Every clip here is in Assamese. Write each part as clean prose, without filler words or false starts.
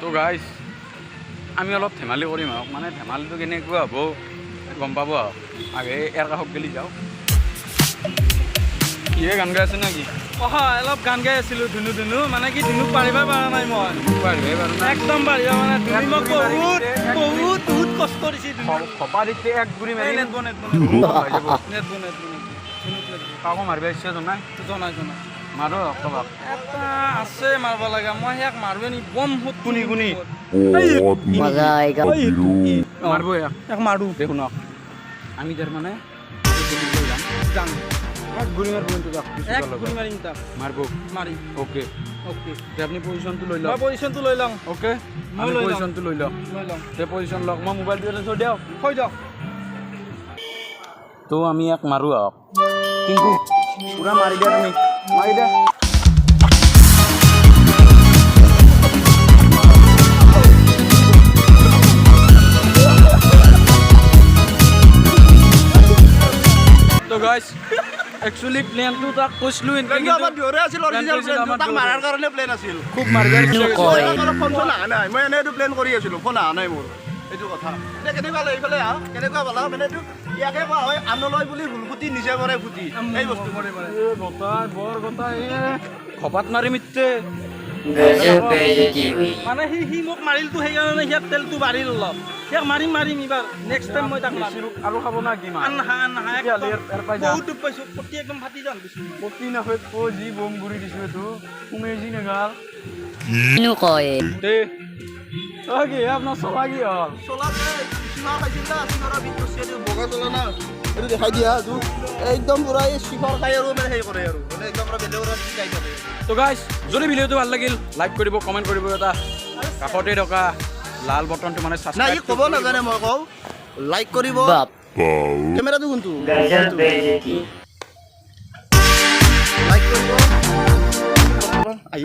তো গাইজ আমি অলপ ধেমালি কৰিম আৰু মানে ধেমালিটো কেনেকুৱা হ'ব গম পাব আৰু আগে ইয়াৰ কাষত গেলি যাওঁ কিহে গান গাই আছে নেকি অলপ গান গাই আছিলোঁ ধুনু ধুনু মানে কি ধুনুক পাৰিবা পৰা নাই মই পাৰিবই বাৰু একদম পাৰিবা মানে ধুনু মোক বহুত বহুত বহুত কষ্ট দিছে খপা দিছে এক গুৰি মাৰি কাকো মাৰিব ইচ্ছা জনাই জনাই জনাই মাৰো কাবাক এটা আছে মাৰিব লগা মই ইয়াক মাৰোৱে নি বম কোনি কোনি मजा आएगा মাৰিব ইয়াক মাৰোঁ দেখোন আমি তাৰমানে যাম এক গুৰি মাৰিব কিন্তু এক গুলি মাৰিম তাক মাৰিব মাৰিম অ'কে অ'কে তে আপুনি পজিশ্যনটো লৈ মই লওক পজিশ্যনটো লৈ লওঁ অ'কে মই মই লৈ লওঁ। পজিশ্যনটো লৈ লওক লৈ লওঁ তে পজিশ্যন লওক মই মোবাইলটো এটা থৈ দিয়ক হৈ যাওক তো আমি ইয়াক মাৰোঁ আৰু কিন্তু পূৰা মাৰি দিয়া তুমি মাৰি দিয়া তো গাইছ একচুৱেলি প্লেনটো তাক কৈছিলোঁ প্লেনটো আমাৰ দুয়োৰে আছিল অৰিজিনেল প্লেনটো তাক মাৰাৰ কাৰণে প্লেন আছিল খুব মাৰিবৰ ইচ্ছা কয়। গৈছে ফোন চোন অহা নাই মই এনেই এইটো প্লেন কৰি আছিলোঁ ফোন অহা নাই মোৰ এইটো কথা এতিয়া কেনেকুৱা লাগে এইফালে আহ কেনেকুৱা পালা মানে এইটো ইয়াকে কোৱা হয় আনলয় বুলি ভুলকুটি নিজে মৰে ফুটি এই বস্তু মৰে মৰে গতাই বৰ গতাই খপাত মাৰি মিতে মানে সি মোক মাৰিলতো সেইকাৰণে ইয়াক তেলটো বাঢ়িল অলপ ইয়াক মাৰিম মাৰিম এইবাৰ নেক্সট টাইম মই তাক মাৰিম আৰু খাব না কি আন নাহা আন নাহা তেতিয়াহ'লে ইয়াৰ পাই যা। বহুত দুখ পাইছোঁ পতি একদম ফাটি যাম দিছোঁ পতি নাখায় যি বম গুৰি দিছোঁ এইটো সোমাই যি নেগাল नु कहे দে কি আপোনাৰ চলা কি হ'ল চলা চিঙা খাইছিল না চিঙাৰা বিট কৰিছে এইটো বগা চলা না এইটো দেখাই দিয়া এইটো একদম পুৰা এই চিখৰ খাই আৰু মানে সেই কৰে আৰু মানে একদম পুৰা বেলেগৰ শিকাই থাকে তো গাইছ যদি ভিডিঅ'টো ভাল লাগিল লাইক কৰিব কমেণ্ট কৰিব এটা কাষতে থকা লাল বটনটো মানে নাই ই ছাবস্ক্ৰাইব ক'ব নাজানে মই কওঁ লাইক কৰিব बाप কেমেৰাটো কোনটো লাইক কৰিব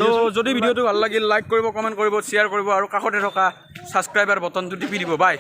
তো যদি ভিডিঅ'টো ভাল লাগিল লাইক কৰিব কমেণ্ট কৰিব শ্বেয়াৰ কৰিব আৰু কাষতে থকা ছাবস্ক্ৰাইবাৰ বটনটো টিপি দিব বাই